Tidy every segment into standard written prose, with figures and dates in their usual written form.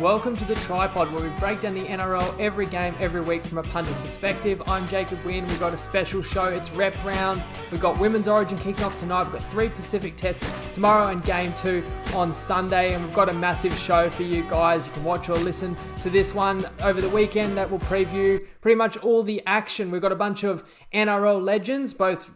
Welcome to the Tripod, where we break down the NRL every game, every week from a punting perspective. I'm Jacob Wynn. We've got a special show. It's Rep Round. We've got Women's Origin kicking off tonight. We've got 3 Pacific tests tomorrow and Game 2 on Sunday. And we've got a massive show for you guys. You can watch or listen to this one over the weekend that will preview pretty much all the action. We've got a bunch of NRL legends, both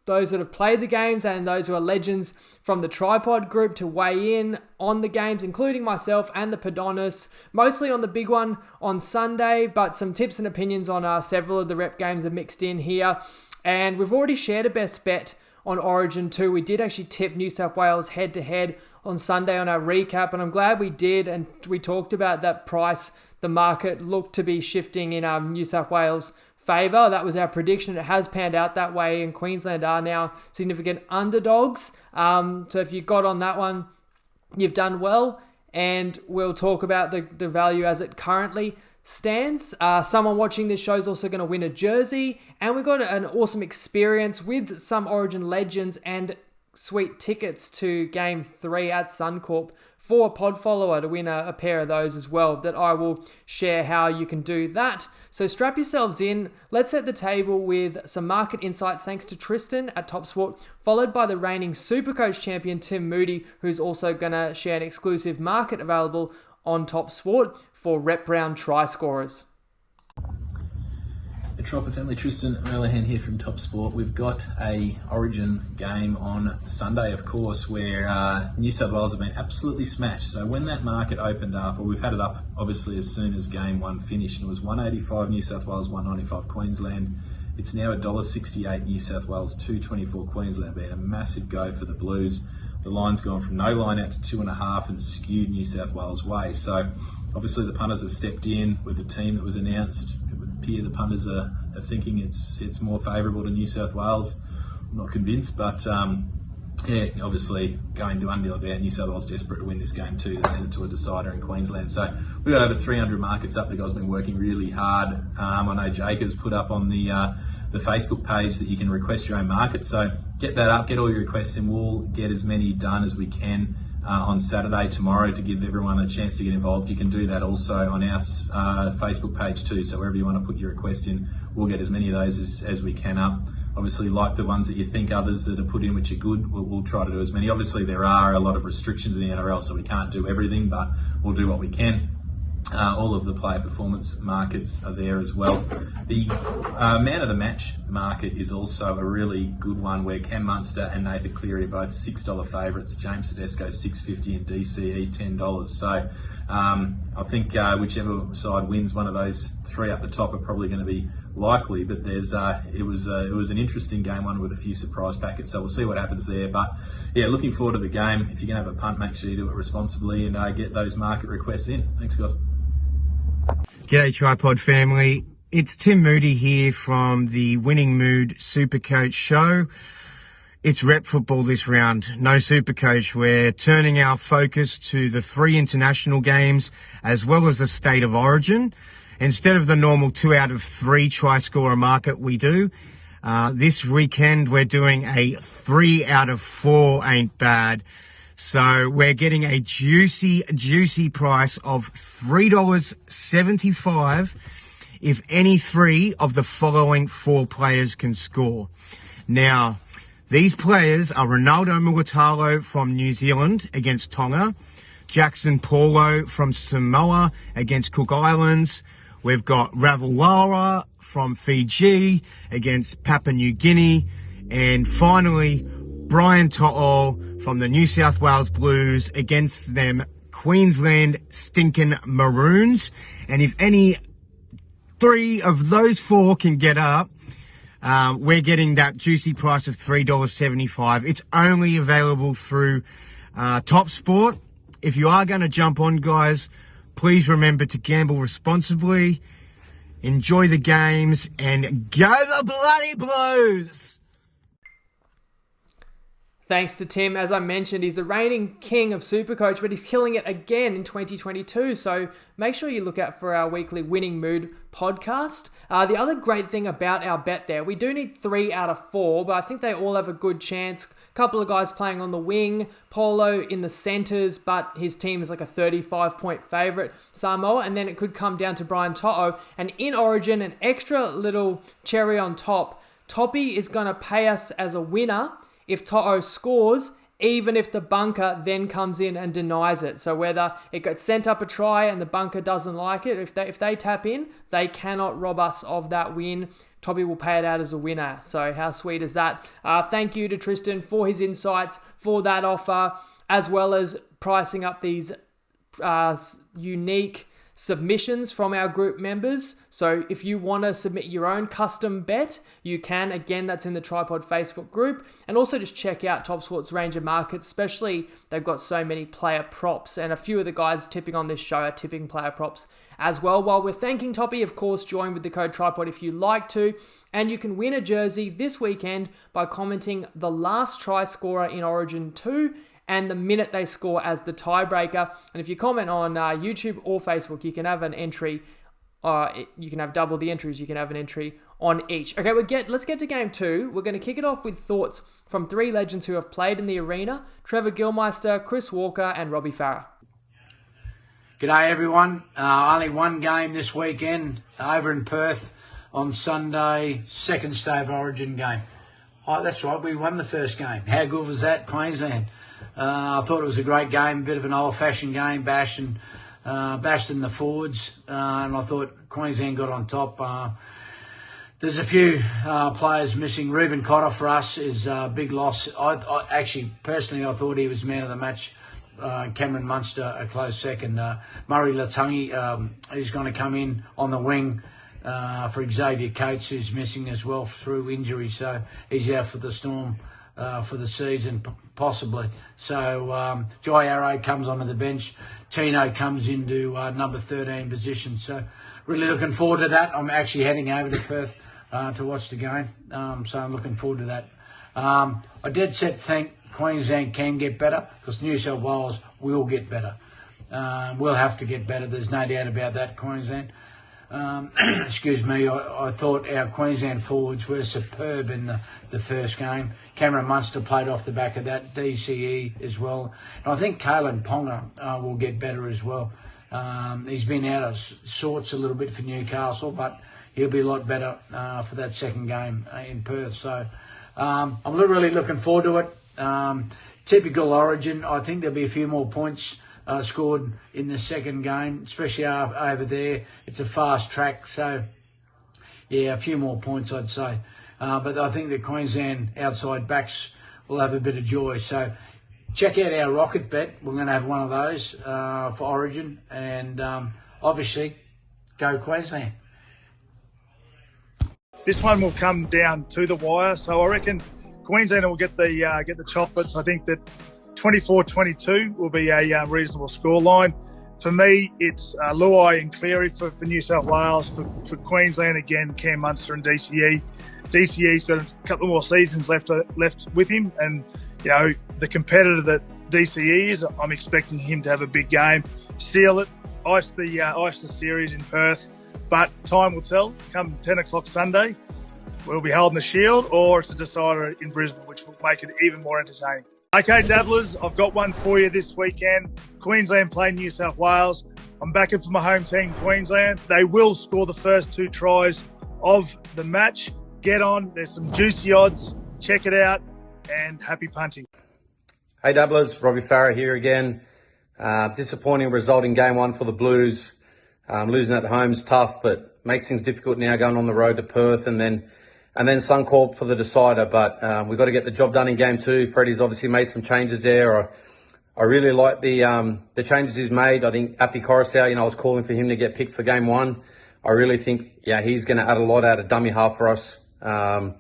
those that have played the games and those who are legends from the Tripod group, to weigh in on the games, including myself and the Podonis, mostly on the big one on Sunday, but some tips and opinions on several of the rep games are mixed in here. And we've already shared a best bet on Origin 2. We did actually tip New South Wales head-to-head on Sunday on our recap, and I'm glad we did, and we talked about that price. The market looked to be shifting in New South Wales' favour. That was our prediction. It has panned out that way, and Queensland are now significant underdogs. So if you got on that one, you've done well, and we'll talk about the value as it currently stands. Someone watching this show is also going to win a jersey, and we've got an awesome experience with some Origin legends and sweet tickets to Game 3 at Suncorp for a pod follower to win a pair of those as well, that I will share how you can do that. So strap yourselves in. Let's set the table with some market insights thanks to Tristan at TopSport, followed by the reigning Supercoach champion Tim Moody, who's also going to share an exclusive market available on TopSport for Rep Round try scorers. The Tropper family, Tristan Merlihan here from TopSport. We've got a Origin game on Sunday, of course, where New South Wales have been absolutely smashed. So when that market opened up, or we've had it up obviously as soon as Game 1 finished, and it was 185 New South Wales, 195 Queensland. It's now $1.68 New South Wales, 224 Queensland, being a massive go for the Blues. The line's gone from no line out to 2.5 and skewed New South Wales' way. So obviously the punters have stepped in with the team that was announced. Here the punters are thinking it's more favourable to New South Wales. I'm not convinced, but obviously going to undeal about New South Wales desperate to win this game too. They sent it to a decider in Queensland. So we've got over 300 markets up. The guys have been working really hard. I know Jake has put up on the Facebook page that you can request your own market. So get that up, get all your requests, and we'll get as many done as we can on Saturday, tomorrow, to give everyone a chance to get involved. You can do that also on our Facebook page too. So wherever you want to put your request in, we'll get as many of those as we can up. Obviously, like the ones that you think others that are put in which are good, we'll try to do as many. Obviously, there are a lot of restrictions in the NRL, so we can't do everything, but we'll do what we can. All of the player performance markets are there as well. The man of the match market is also a really good one, where Cam Munster and Nathan Cleary are both $6 favourites. James Tedesco $6.50 and DCE $10. So I think whichever side wins, one of those three up the top are probably going to be likely. But it was an interesting game, one with a few surprise packets. So we'll see what happens there. But yeah, looking forward to the game. If you're going to have a punt, make sure you do it responsibly and get those market requests in. Thanks, guys. G'day Tripod family, it's Tim Moody here from the Winning Mood Supercoach show. It's rep football this round, no Supercoach. We're turning our focus to the 3 international games as well as the State of Origin. Instead of the normal 2 out of 3 try scorer market we do, this weekend we're doing a 3 out of 4 ain't bad. So we're getting a juicy price of $3.75 if any 3 of the following 4 players can score. Now, these players are Ronaldo Mulitalo from New Zealand against Tonga, Jackson Paulo from Samoa against Cook Islands. We've got Ravalawa from Fiji against Papua New Guinea. And finally, Brian To'o from the New South Wales Blues against them Queensland stinking Maroons. And if any 3 of those 4 can get up, we're getting that juicy price of $3.75. It's only available through TopSport. If you are going to jump on, guys, please remember to gamble responsibly, enjoy the games, and go the bloody Blues! Thanks to Tim. As I mentioned, he's the reigning king of Supercoach, but he's killing it again in 2022. So make sure you look out for our weekly Winning Mood podcast. The other great thing about our bet there, we do need 3 out of 4, but I think they all have a good chance couple of guys playing on the wing, Polo in the centres, but his team is like a 35-point favourite, Samoa, and then it could come down to Brian To'o. And in Origin, an extra little cherry on top, Toppy is going to pay us as a winner if To'o scores, even if the bunker then comes in and denies it. So whether it gets sent up a try and the bunker doesn't like it, if they tap in, they cannot rob us of that win. Toppy will pay it out as a winner. So how sweet is that? Thank you to Tristan for his insights, for that offer, as well as pricing up these unique submissions from our group members. So if you want to submit your own custom bet, you can. Again, that's in the Tripod Facebook group. And also just check out TopSport's range of markets, especially they've got so many player props. And a few of the guys tipping on this show are tipping player props as well. While we're thanking Toppy, of course, join with the code Tripod if you like to. And you can win a jersey this weekend by commenting the last try scorer in Origin 2 and the minute they score as the tiebreaker. And if you comment on YouTube or Facebook, you can have an entry. You can have double the entries. You can have an entry on each. Okay, let's get to game 2. We're going to kick it off with thoughts from 3 legends who have played in the arena: Trevor Gillmeister, Chris Walker, and Robbie Farah. G'day everyone. Only one game this weekend over in Perth on Sunday, second state of Origin game. Oh, that's right, we won the first game. How good was that, Queensland? I thought it was a great game, a bit of an old-fashioned game, bashing the forwards, and I thought Queensland got on top. There's a few players missing. Ruben Cotter for us is a big loss. I actually, personally, I thought he was man of the match. Cameron Munster a close second. Murray Latungi is going to come in on the wing for Xavier Coates, who's missing as well through injury, so he's out for the Storm for the season, possibly. So Jai Arrow comes onto the bench. Tino comes into number 13 position. So really looking forward to that. I'm actually heading over to Perth to watch the game. So I'm looking forward to that. I did think Queensland can get better because New South Wales will get better. We'll have to get better. There's no doubt about that, Queensland. Excuse me, I thought our Queensland forwards were superb in the first game. Cameron Munster played off the back of that, DCE as well. And I think Kalen Ponga will get better as well. He's been out of sorts a little bit for Newcastle, but he'll be a lot better for that second game in Perth. So I'm really looking forward to it. Typical Origin, I think there'll be a few more points scored in the second game, especially over there. It's a fast track, so yeah, a few more points I'd say. But I think the Queensland outside backs will have a bit of joy. So check out our rocket bet. We're going to have one of those for Origin, and obviously go Queensland. This one will come down to the wire, so I reckon Queensland will get the chocolates. I think that 24-22 will be a reasonable scoreline. For me, it's Luai and Cleary for New South Wales. For Queensland, again, Cam Munster and DCE. DCE's got a couple more seasons left with him, and you know the competitor that DCE is, I'm expecting him to have a big game, seal it, ice the series in Perth. But time will tell. Come 10 o'clock Sunday, we'll be holding the shield, or it's a decider in Brisbane, which will make it even more entertaining. Okay, dabblers, I've got one for you this weekend. Queensland play New South Wales. I'm backing for my home team, Queensland. They will score the first 2 tries of the match. Get on. There's some juicy odds. Check it out, and happy punting. Hey, dabblers, Robbie Farah here again. Disappointing result in game 1 for the Blues. Losing at home's tough, but makes things difficult now going on the road to Perth and then Suncorp for the decider. But we've got to get the job done in game 2. Freddie's obviously made some changes there. I really like the changes he's made. I think Api Coruscant, I was calling for him to get picked for game 1. I really think, he's going to add a lot out of dummy half for us. And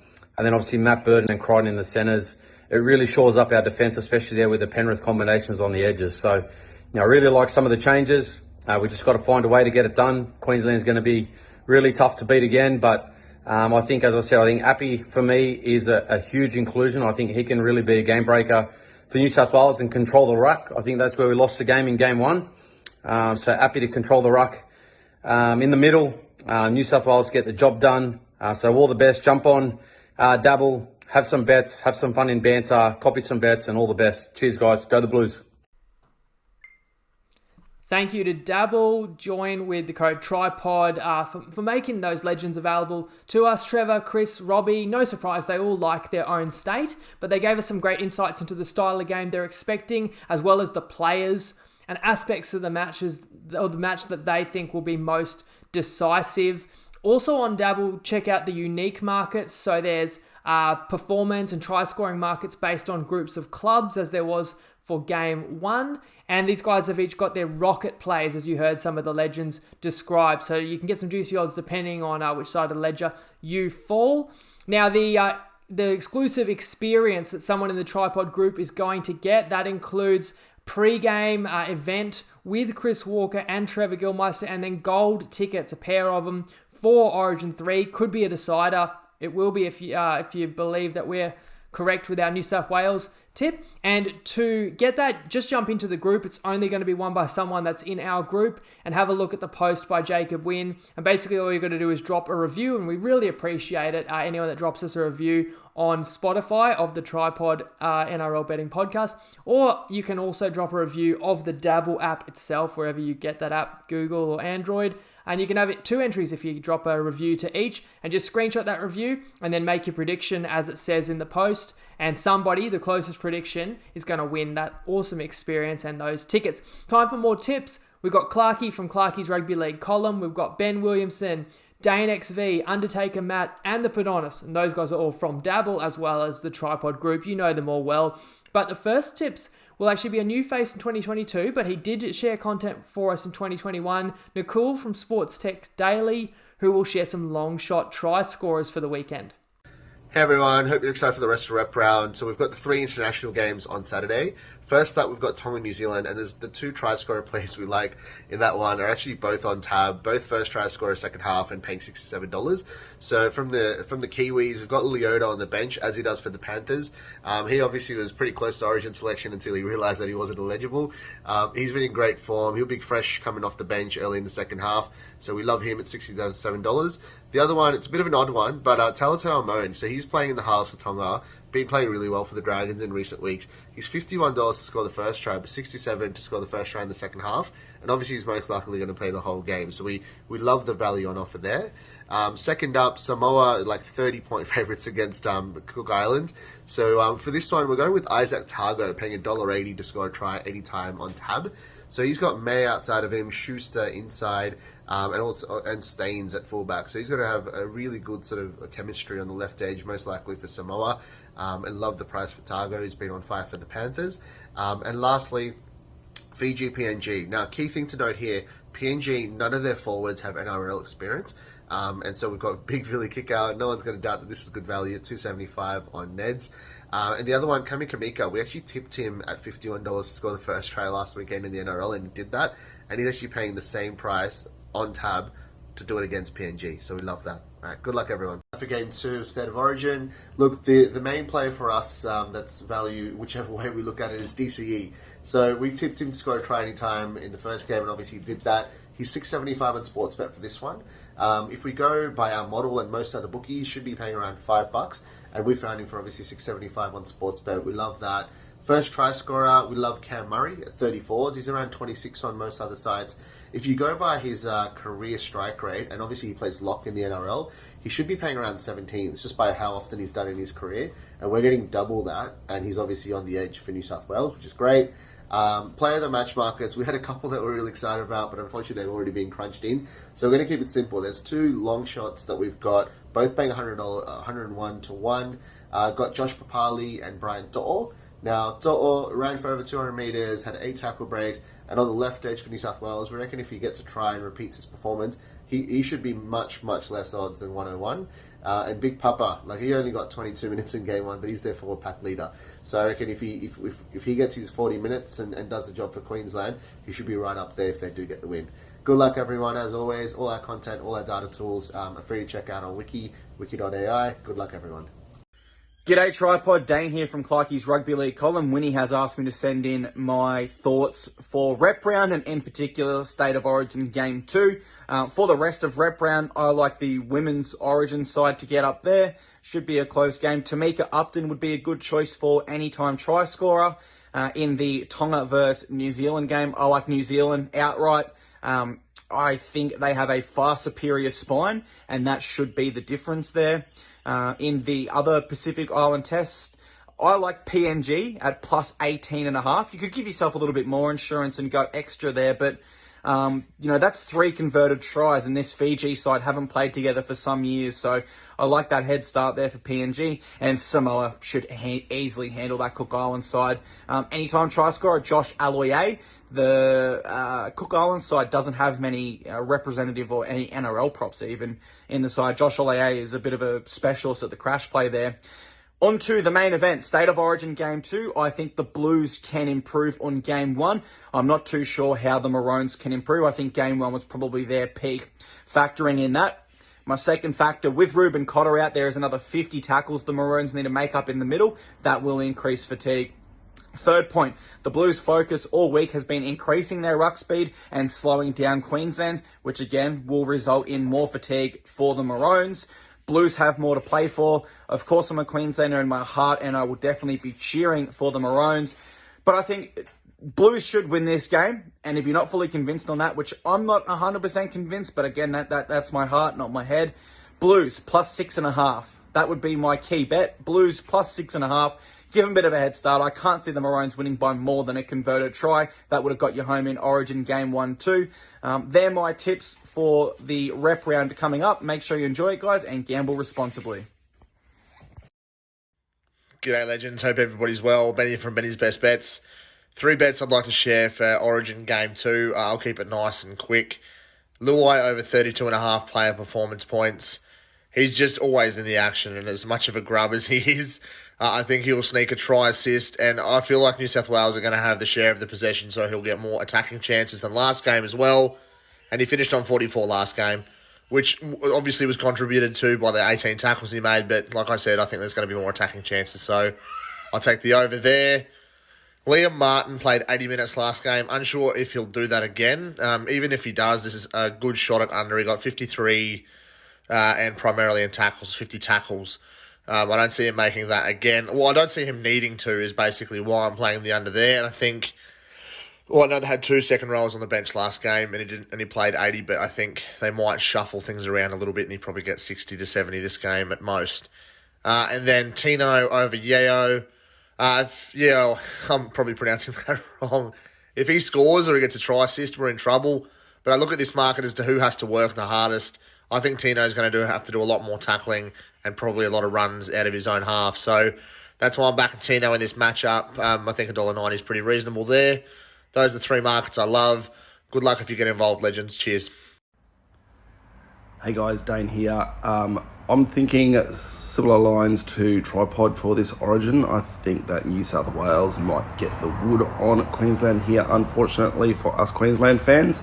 then obviously Matt Burton and Crichton in the centres. It really shores up our defence, especially there with the Penrith combinations on the edges. So, I really like some of the changes. We just got to find a way to get it done. Queensland's going to be really tough to beat again, but I think, as I said, I think Appy for me is a huge inclusion. I think he can really be a game breaker for New South Wales and control the ruck. I think that's where we lost the game in game 1. So Appy to control the ruck. In the middle, New South Wales get the job done. So all the best. Jump on, dabble, have some bets, have some fun in banter, copy some bets, and all the best. Cheers, guys. Go the Blues. Thank you to Dabble. Join with the code TRIPOD for making those legends available to us. Trevor, Chris, Robbie, no surprise, they all like their own state, but they gave us some great insights into the style of game they're expecting, as well as the players and aspects of the matches, or the match that they think will be most decisive. Also on Dabble, check out the unique markets. So there's performance and try-scoring markets based on groups of clubs, as there was for game 1. And these guys have each got their rocket plays, as you heard some of the legends describe. So you can get some juicy odds depending on which side of the ledger you fall. Now, the exclusive experience that someone in the Tripod group is going to get, that includes pre-game event with Chris Walker and Trevor Gillmeister, and then gold tickets, a pair of them, for Origin 3. Could be a decider. It will be if you believe that we're correct with our New South Wales tip. And to get that, just jump into the group. It's only going to be won by someone that's in our group, and have a look at the post by Jacob Wynn. And basically all you've got to do is drop a review, and we really appreciate it. Anyone that drops us a review on Spotify of the Tripod NRL Betting Podcast, or you can also drop a review of the Dabble app itself, wherever you get that app, Google or Android. And you can have it 2 entries if you drop a review to each, and just screenshot that review and then make your prediction as it says in the post. And somebody, the closest prediction, is going to win that awesome experience and those tickets. Time for more tips. We've got Clarkey from Clarkey's Rugby League column. We've got Ben Williamson, DaneXV, Undertaker Matt, and the Podonis. And those guys are all from Dabble, as well as the Tripod group. You know them all well. But the first tips will actually be a new face in 2022, but he did share content for us in 2021. Nicole from Sports Tech Daily, who will share some long shot try scorers for the weekend. Hey everyone, hope you're excited for the rest of the rep round. So we've got the 3 international games on Saturday. First up, we've got Tonga, New Zealand, and there's the 2 try scorer plays we like in that one are actually both on tab, both first try scorer second half, and paying $67. So from the Kiwis, we've got Leota on the bench, as he does for the Panthers. He obviously was pretty close to Origin selection until he realised that he wasn't eligible. He's been in great form. He'll be fresh coming off the bench early in the second half, so we love him at $67. The other one, it's a bit of an odd one, but Talatau Amon, so he's playing in the halves for Tonga, been playing really well for the Dragons in recent weeks. He's $51 to score the first try, but $67 to score the first try in the second half, and obviously he's most likely going to play the whole game, so we love the value on offer there. Second up, Samoa, like 30-point favourites against Cook Islands. So for this one, we're going with Isaac Targo, paying $1.80 to score a try anytime on tab. So he's got May outside of him, Schuster inside, and Staines at fullback. So he's going to have a really good sort of chemistry on the left edge, most likely for Samoa. And love the price for Targo, who's been on fire for the Panthers. And lastly, Fiji PNG. Now, key thing to note here, PNG, none of their forwards have NRL experience. And so we've got Big Billy Kickout. No one's going to doubt that this is good value at $2.75 on Neds. And the other one, Kami Kamika, we actually tipped him at $51 to score the first try last weekend in the NRL, and he did that. And he's actually paying the same price on tab to do it against PNG. So we love that. All right, good luck, everyone. For Game 2 of State of Origin, look, the main play for us that's value, whichever way we look at it, is DCE. So we tipped him to score a try anytime in the first game, and obviously he did that. He's $6.75 on Sportsbet for this one. If we go by our model, and most other bookies should be paying around $5, and we found him for obviously $6.75 on Sportsbet. We love that. First try scorer, we love Cam Murray at 34s. He's around 26 on most other sites. If you go by his career strike rate, and obviously he plays lock in the NRL, he should be paying around 17. It's just by how often he's done in his career, and we're getting double that, and he's obviously on the edge for New South Wales, which is great. Player of the match markets, we had a couple that we're really excited about, but unfortunately they've already been crunched in. So we're going to keep it simple. There's 2 long shots that we've got, both paying $101 to 1. Got Josh Papali and Brian To'o. Now, To'o ran for over 200 metres, had 8 tackle breaks, and on the left edge for New South Wales, we reckon if he gets a try and repeats his performance, he should be much, much less odds than 101. And Big Papa, like he only got 22 minutes in game 1, but he's their forward pack leader. So I reckon if he gets his 40 minutes and does the job for Queensland, he should be right up there if they do get the win. Good luck, everyone. As always, all our content, all our data tools are free to check out on wiki.ai. Good luck, everyone. G'day Tripod, Dane here from Clarkey's Rugby League column. Winny has asked me to send in my thoughts for Rep Round and in particular State of Origin Game 2. For the rest of Rep Round, I like the Women's Origin side to get up there. should be a close game. Tamika Upton would be a good choice for anytime try scorer. In the Tonga versus New Zealand game, I like New Zealand outright. I think they have a far superior spine, and that should be the difference there. In the other Pacific Island test, I like PNG at plus 18.5. You could give yourself a little bit more insurance and go extra there, but that's 3 converted tries, and this Fiji side haven't played together for some years, so I like that head start there for PNG, and Samoa should easily handle that Cook Island side. Anytime try scorer, Josh Aloiai. The Cook Island side doesn't have many representative or any NRL props even in the side. Josh Aloiai is a bit of a specialist at the crash play there. On to the main event, State of Origin Game 2. I think the Blues can improve on Game 1. I'm not too sure how the Maroons can improve. I think Game 1 was probably their peak. Factoring in that, my second factor, with Ruben Cotter out, there is another 50 tackles the Maroons need to make up in the middle. That will increase fatigue. Third point, the Blues' focus all week has been increasing their ruck speed and slowing down Queensland's, which again will result in more fatigue for the Maroons. Blues have more to play for. Of course, I'm a Queenslander in my heart, and I will definitely be cheering for the Maroons. But I think Blues should win this game, and if you're not fully convinced on that, which I'm not 100% convinced, but again, that's my heart, not my head. Blues plus 6.5. That would be my key bet. Blues plus 6.5. Give them a bit of a head start. I can't see the Maroons winning by more than a converted try. That would have got you home in Origin Game 1-2. They're my tips for the rep round coming up. Make sure you enjoy it, guys, and gamble responsibly. G'day, legends. Hope everybody's well. Benny from Benny's Best Bets. 3 bets I'd like to share for Origin Game 2. I'll keep it nice and quick. Luai over 32.5 player performance points. He's just always in the action, and as much of a grub as he is, I think he'll sneak a try assist, and I feel like New South Wales are going to have the share of the possession, so he'll get more attacking chances than last game as well. And he finished on 44 last game, which obviously was contributed to by the 18 tackles he made, but like I said, I think there's going to be more attacking chances, so I'll take the over there. Liam Martin played 80 minutes last game. Unsure if he'll do that again. Even if he does, this is a good shot at under. He got 53 and primarily in tackles, 50 tackles. I don't see him making that again. Well, I don't see him needing to is basically why I'm playing the under there. And I think, I know they had 2 second rows on the bench last game and he played 80, but I think they might shuffle things around a little bit and he probably gets 60 to 70 this game at most. And then Tino over Yeo. Yeo, I'm probably pronouncing that wrong. If he scores or he gets a try assist, we're in trouble. But I look at this market as to who has to work the hardest. I think Tino's going to have to do a lot more tackling and probably a lot of runs out of his own half. So that's why I'm backing Tino in this matchup. I think $1.90 is pretty reasonable there. Those are the 3 markets I love. Good luck if you get involved, legends. Cheers. Hey guys, Dane here. I'm thinking similar lines to Tripod for this Origin. I think that New South Wales might get the wood on Queensland here, unfortunately for us Queensland fans.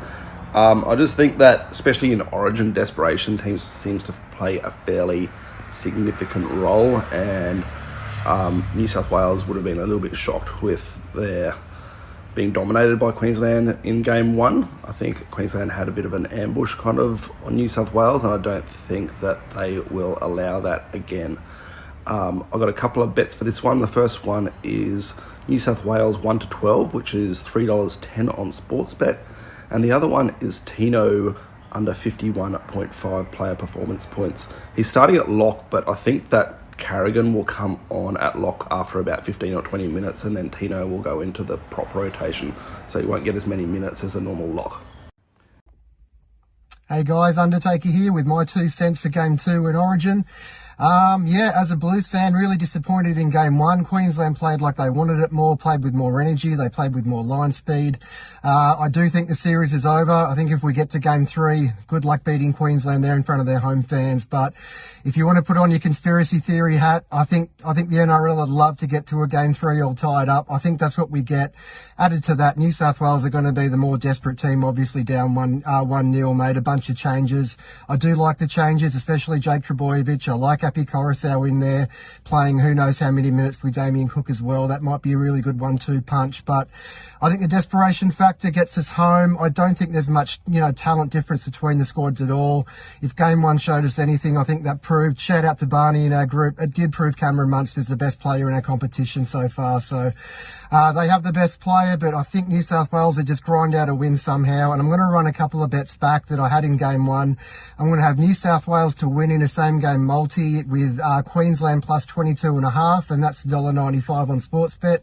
I just think that, especially in Origin, desperation teams seems to play a fairly significant role, and New South Wales would have been a little bit shocked with their being dominated by Queensland in Game 1. I think Queensland had a bit of an ambush kind of on New South Wales, and I don't think that they will allow that again. I've got a couple of bets for this one. The first one is New South Wales 1-12, which is $3.10 on Sportsbet. And the other one is Tino under 51.5 player performance points. He's starting at lock, but I think that Carrigan will come on at lock after about 15 or 20 minutes, and then Tino will go into the prop rotation, so he won't get as many minutes as a normal lock. Hey guys, Undertaker here with my 2 cents for Game 2 in Origin. As a Blues fan, really disappointed in Game 1. Queensland played like they wanted it more, played with more energy, they played with more line speed. I do think the series is over. I think if we get to Game 3, good luck beating Queensland there in front of their home fans. But if you want to put on your conspiracy theory hat, I think the NRL would love to get to a Game 3 all tied up. I think that's what we get. Added to that, New South Wales are going to be the more desperate team, obviously down 1-0, made a bunch of changes. I do like the changes, especially Jake Trbojevic. I like Api Coruscant in there, playing who knows how many minutes with Damien Cook as well. That might be a really good 1-2 punch, but I think the desperation factor gets us home. I don't think there's much, talent difference between the squads at all. If game one showed us anything, I think that proved, shout out to Barney in our group, it did prove Cameron Munster's the best player in our competition so far. So they have the best player, but I think New South Wales would just grind out a win somehow. And I'm going to run a couple of bets back that I had in game one. I'm going to have New South Wales to win in a same game multi with Queensland plus 22.5, and that's $1.95 on Sportsbet.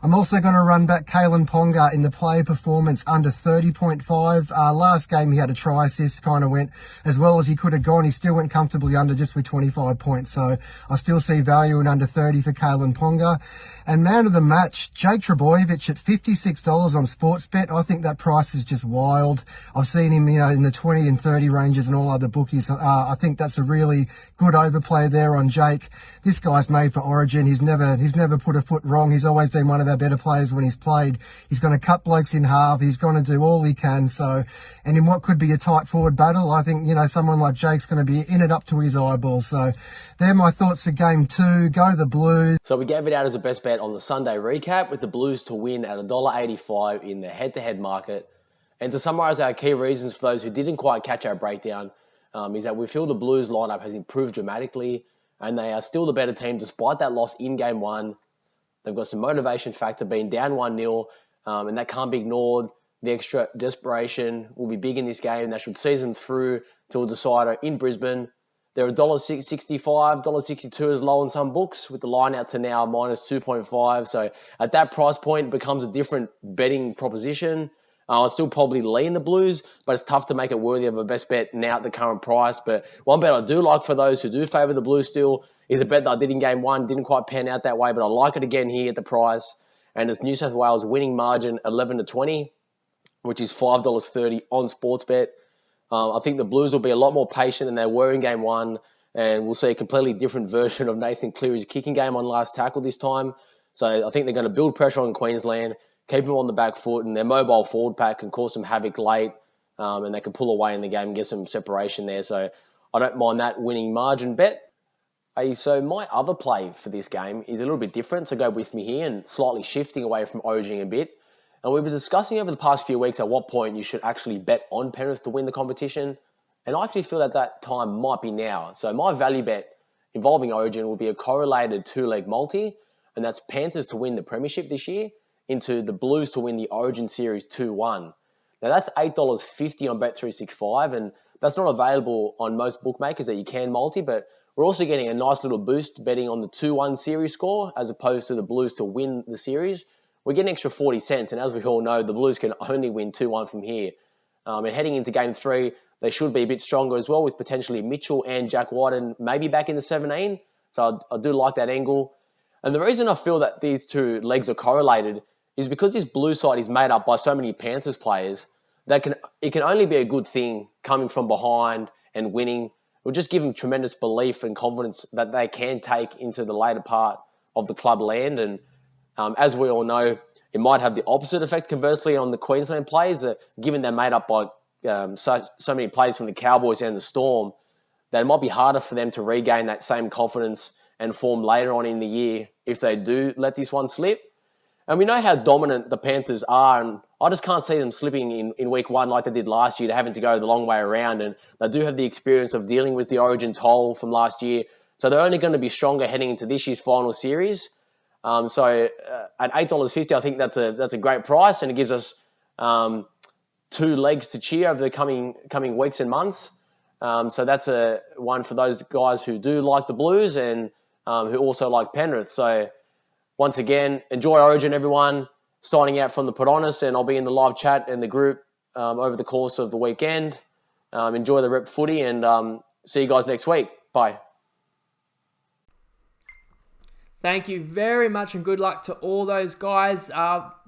I'm also going to run back Kalen Ponga in the player performance under 30.5. Last game he had a try assist, kind of went as well as he could have gone. He still went comfortably under just with 25 points. So I still see value in under 30 for Kalen Ponga. And man of the match, Jake Trbojevic at $56 on Sportsbet. I think that price is just wild. I've seen him, in the 20 and 30 ranges and all other bookies. I think that's a really good overplay there on Jake. This guy's made for Origin. He's never put a foot wrong. He's always been one of our better players when he's played. He's going to cut blokes in half. He's going to do all he can. So, and in what could be a tight forward battle, I think, someone like Jake's going to be in it up to his eyeballs. So they're my thoughts for game two. Go the Blues. So we gave it out as a best bet on the Sunday recap with the Blues to win at $1.85 in the head-to-head market. And to summarise our key reasons for those who didn't quite catch our breakdown, is that we feel the Blues lineup has improved dramatically and they are still the better team despite that loss in game one. They've got some motivation factor being down 1-0 and that can't be ignored. The extra desperation will be big in this game. That should see them through to a decider in Brisbane. They're $1.65, $1.62 is low in some books, with the line out to now minus 2.5. So at that price point, it becomes a different betting proposition. I'll still probably lean the Blues, but it's tough to make it worthy of a best bet now at the current price. But one bet I do like for those who do favour the Blues still is a bet that I did in game one. Didn't quite pan out that way, but I like it again here at the price. And it's New South Wales winning margin 11-20, which is $5.30 on Sportsbet. I think the Blues will be a lot more patient than they were in game one, and we'll see a completely different version of Nathan Cleary's kicking game on last tackle this time. So I think they're going to build pressure on Queensland, keep them on the back foot, and their mobile forward pack can cause some havoc late, and they can pull away in the game and get some separation there. So I don't mind that winning margin bet. So my other play for this game is a little bit different, so go with me here and slightly shifting away from Origin a bit. And we've been discussing over the past few weeks at what point you should actually bet on Penrith to win the competition. And I actually feel that time might be now. So my value bet involving Origin will be a correlated two-leg multi, and that's Panthers to win the premiership this year into the Blues to win the Origin Series 2-1. Now that's $8.50 on Bet365, and that's not available on most bookmakers that you can multi, but we're also getting a nice little boost betting on the 2-1 series score as opposed to the Blues to win the series. We get an extra 40 cents, and as we all know, the Blues can only win 2-1 from here. And heading into Game 3, they should be a bit stronger as well, with potentially Mitchell and Jack White maybe back in the 17. So I do like that angle. And the reason I feel that these two legs are correlated is because this Blue side is made up by so many Panthers players that it can only be a good thing coming from behind and winning. It will just give them tremendous belief and confidence that they can take into the later part of the club land. And as we all know, it might have the opposite effect, conversely, on the Queensland players, given they're made up by so many players from the Cowboys and the Storm, that it might be harder for them to regain that same confidence and form later on in the year if they do let this one slip. And we know how dominant the Panthers are, and I just can't see them slipping in week one like they did last year, to having to go the long way around. And they do have the experience of dealing with the Origin toll from last year, so they're only going to be stronger heading into this year's final series. So at $8.50, I think that's a great price, and it gives us two legs to cheer over the coming weeks and months. So that's a one for those guys who do like the Blues and who also like Penrith. So once again, enjoy Origin, everyone. Signing out from the Podonis, and I'll be in the live chat and the group over the course of the weekend. Enjoy the rep footy, and see you guys next week. Bye. Thank you very much, and good luck to all those guys.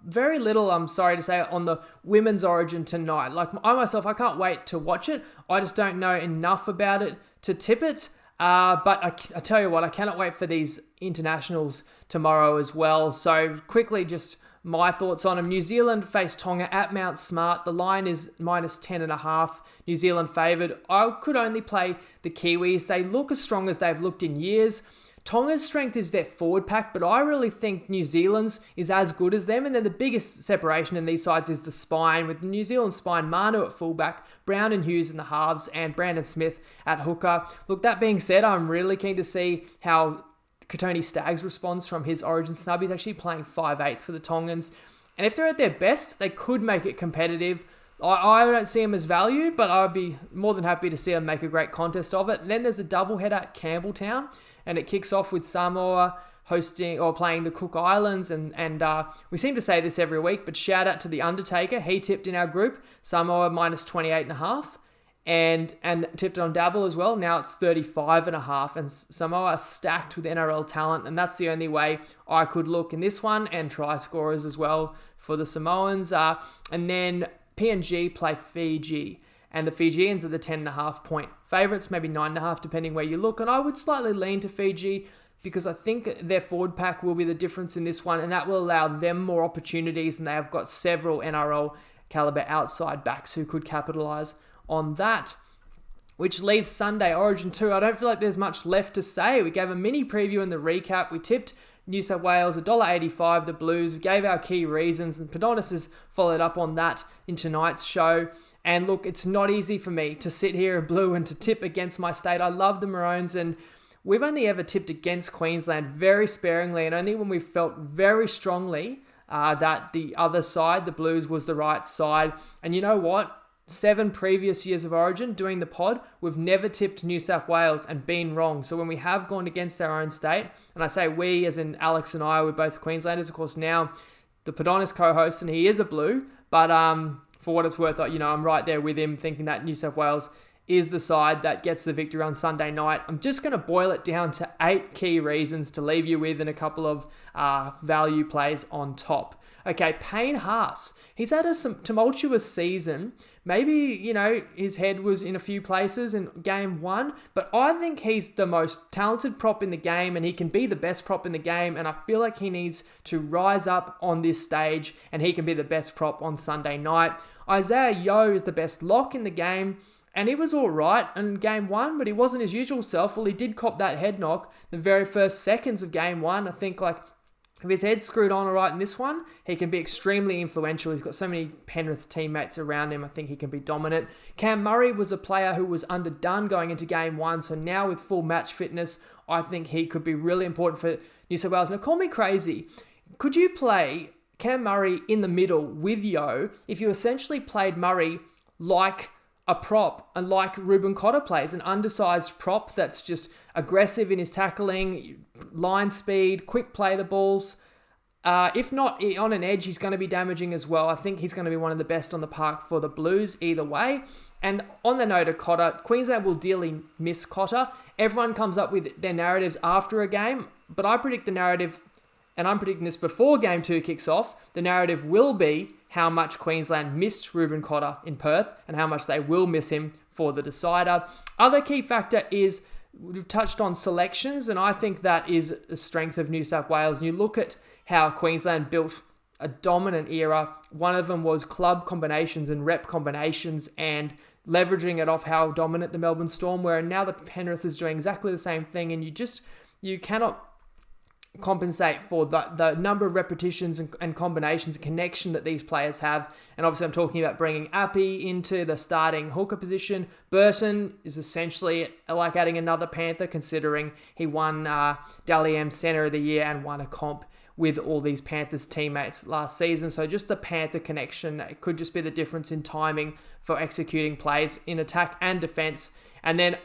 Very little, I'm sorry to say, on the women's Origin tonight. Like I myself, I can't wait to watch it. I just don't know enough about it to tip it. But I tell you what, I cannot wait for these internationals tomorrow as well. So quickly, just my thoughts on them. New Zealand face Tonga at Mount Smart. The line is minus 10.5. New Zealand favoured. I could only play the Kiwis. They look as strong as they've looked in years. Tonga's strength is their forward pack, but I really think New Zealand's is as good as them. And then the biggest separation in these sides is the spine, with the New Zealand spine, Manu at fullback, Brown and Hughes in the halves, and Brandon Smith at hooker. Look, that being said, I'm really keen to see how Tony Staggs responds from his Origin snub. He's actually playing 5/8 for the Tongans. And if they're at their best, they could make it competitive. I don't see them as value, but I'd be more than happy to see them make a great contest of it. And then there's a doubleheader at Campbelltown, and it kicks off with Samoa hosting or playing the Cook Islands. And we seem to say this every week, but shout out to the Undertaker. He tipped in our group Samoa minus 28.5, and tipped on Dabble as well. Now it's 35.5, and Samoa are stacked with NRL talent, and that's the only way I could look in this one, and try scorers as well for the Samoans. And then PNG play Fiji, and the Fijians are the 10.5 point favourites, maybe 9.5 depending where you look. And I would slightly lean to Fiji because I think their forward pack will be the difference in this one, and that will allow them more opportunities, and they have got several NRL caliber outside backs who could capitalise on that. Which leaves Sunday Origin 2. I don't feel like there's much left to say. We gave a mini preview in the recap. We tipped New South Wales $1.85, the Blues. We gave our key reasons, and Podonis has followed up on that in tonight's show. And look, it's not easy for me to sit here in blue and to tip against my state. I love the Maroons, and we've only ever tipped against Queensland very sparingly, and only when we felt very strongly that the other side, the Blues, was the right side. And you know what? 7 previous years of Origin doing the pod, we've never tipped New South Wales and been wrong. So when we have gone against our own state, and I say we as in Alex and I, we're both Queenslanders, of course now the Podonis co-host, and he is a Blue, but for what it's worth, I'm right there with him, thinking that New South Wales is the side that gets the victory on Sunday night. I'm just going to boil it down to 8 key reasons to leave you with, and a couple of value plays on top. Okay, Payne Haas. He's had a tumultuous season. Maybe, his head was in a few places in game 1, but I think he's the most talented prop in the game, and he can be the best prop in the game, and I feel like he needs to rise up on this stage, and he can be the best prop on Sunday night. Isaiah Yeo is the best lock in the game, and he was all right in game 1, but he wasn't his usual self. Well, he did cop that head knock the very first seconds of game 1. I think, if his head's screwed on all right in this one, he can be extremely influential. He's got so many Penrith teammates around him. I think he can be dominant. Cam Murray was a player who was underdone going into game 1. So now with full match fitness, I think he could be really important for New South Wales. Now, call me crazy. Could you play Cam Murray in the middle with Yeo if you essentially played Murray like a prop, and like Ruben Cotter plays, an undersized prop that's just aggressive in his tackling, line speed, quick play the balls. If not on an edge, he's going to be damaging as well. I think he's going to be one of the best on the park for the Blues either way. And on the note of Cotter, Queensland will dearly miss Cotter. Everyone comes up with their narratives after a game, but I predict the narrative, and I'm predicting this before Game 2 kicks off, the narrative will be how much Queensland missed Ruben Cotter in Perth and how much they will miss him for the decider. Other key factor is, we've touched on selections, and I think that is a strength of New South Wales. And you look at how Queensland built a dominant era. One of them was club combinations and rep combinations, and leveraging it off how dominant the Melbourne Storm were. And now the Penrith is doing exactly the same thing, and you cannot compensate for the number of repetitions and combinations and connection that these players have. And obviously I'm talking about bringing Appy into the starting hooker position. Burton is essentially like adding another Panther, considering he won Dally M Centre of the Year and won a comp with all these Panthers teammates last season. So just the Panther connection, it could just be the difference in timing for executing plays in attack and defence. And then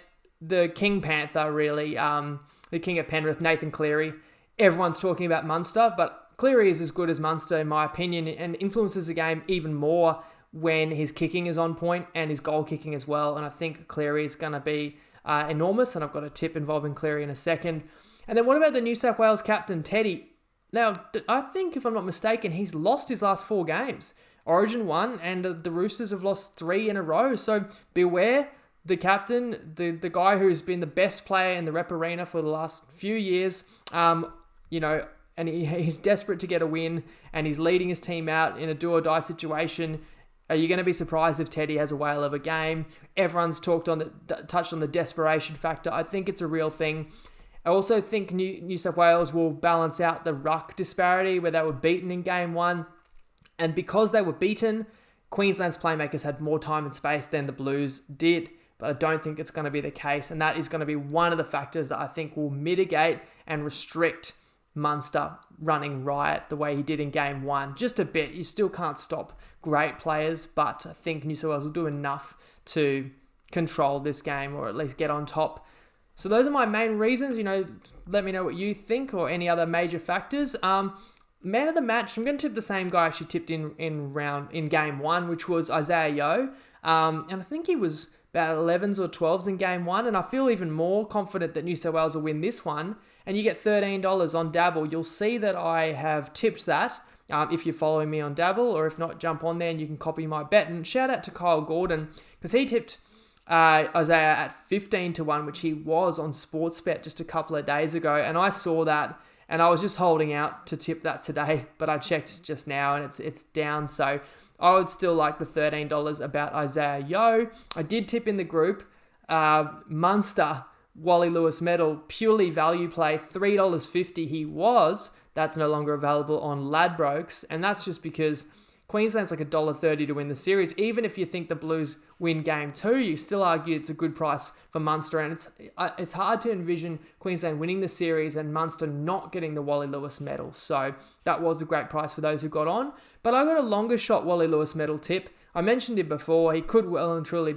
the King Panther, really, the King of Penrith, Nathan Cleary. Everyone's talking about Munster, but Cleary is as good as Munster, in my opinion, and influences the game even more when his kicking is on point and his goal kicking as well. And I think Cleary is going to be enormous, and I've got a tip involving Cleary in a second. And then what about the New South Wales captain, Teddy? Now, I think, if I'm not mistaken, he's lost his last 4 games. Origin 1, and the Roosters have lost 3 in a row. So beware the captain, the guy who's been the best player in the rep arena for the last few years. And he's desperate to get a win, and he's leading his team out in a do-or-die situation. Are you going to be surprised if Teddy has a whale of a game? Everyone's touched on the desperation factor. I think it's a real thing. I also think New South Wales will balance out the ruck disparity where they were beaten in game 1. And because they were beaten, Queensland's playmakers had more time and space than the Blues did. But I don't think it's going to be the case. And that is going to be one of the factors that I think will mitigate and restrict Munster running riot the way he did in game 1. Just a bit. You still can't stop great players, but I think New South Wales will do enough to control this game or at least get on top. So those are my main reasons. Let me know what you think or any other major factors. Man of the match, I'm going to tip the same guy she tipped in game 1, which was Isaiah Yeo. And I think he was about 11s or 12s in game 1. And I feel even more confident that New South Wales will win this one. And you get $13 on Dabble. You'll see that I have tipped that if you're following me on Dabble, or if not, jump on there and you can copy my bet. And shout out to Kyle Gordon, because he tipped Isaiah at 15-1, which he was on Sportsbet just a couple of days ago. And I saw that, and I was just holding out to tip that today, but I checked just now and it's down. So I would still like the $13 about Isaiah Yeo. I did tip in the group Munster Wally Lewis medal, purely value play, $3.50 he was. That's no longer available on Ladbrokes, and that's just because Queensland's like $1.30 to win the series. Even if you think the Blues win game 2, you still argue it's a good price for Munster, and it's hard to envision Queensland winning the series and Munster not getting the Wally Lewis medal. So that was a great price for those who got on. But I got a longer shot Wally Lewis medal tip. I mentioned him before. He could well and truly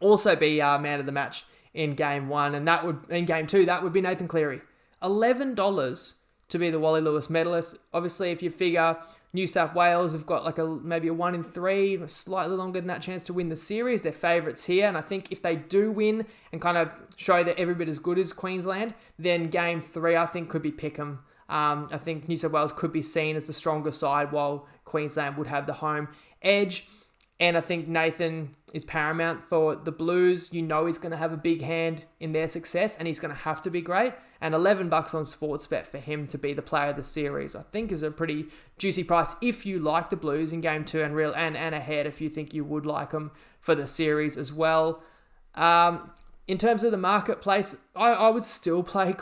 also be man of the match in game 1, and that would in game 2 that would be Nathan Cleary. $11 to be the Wally Lewis medalist. Obviously, if you figure New South Wales have got maybe a 1 in 3, slightly longer than that chance to win the series. They're favourites here, and I think if they do win and kind of show that every bit as good as Queensland, then game 3 I think could be pick'em. I think New South Wales could be seen as the stronger side, while Queensland would have the home edge. And I think Nathan is paramount for the Blues. He's going to have a big hand in their success, and he's going to have to be great. And $11 on Sportsbet for him to be the player of the series, I think, is a pretty juicy price if you like the Blues in game 2 and ahead if you think you would like them for the series as well. In terms of the marketplace, I would still play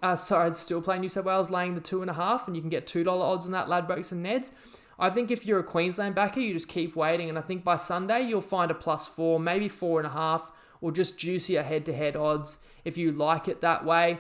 I'd still play New South Wales laying the 2.5, and you can get $2 odds on that, Ladbrokes and Neds. I think if you're a Queensland backer, you just keep waiting, and I think by Sunday you'll find a +4, maybe 4.5, or just juicier head-to-head odds if you like it that way.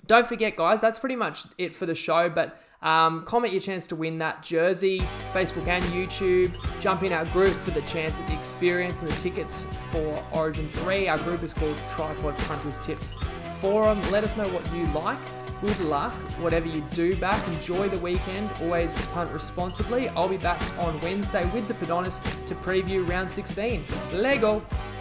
Don't forget, guys, that's pretty much it for the show, but comment your chance to win that jersey, Facebook and YouTube. Jump in our group for the chance at the experience and the tickets for Origin 3. Our group is called Tripod Punters Tips Forum. Let us know what you like. Good luck, whatever you do back. Enjoy the weekend. Always punt responsibly. I'll be back on Wednesday with the Podonis to preview round 16. Lego!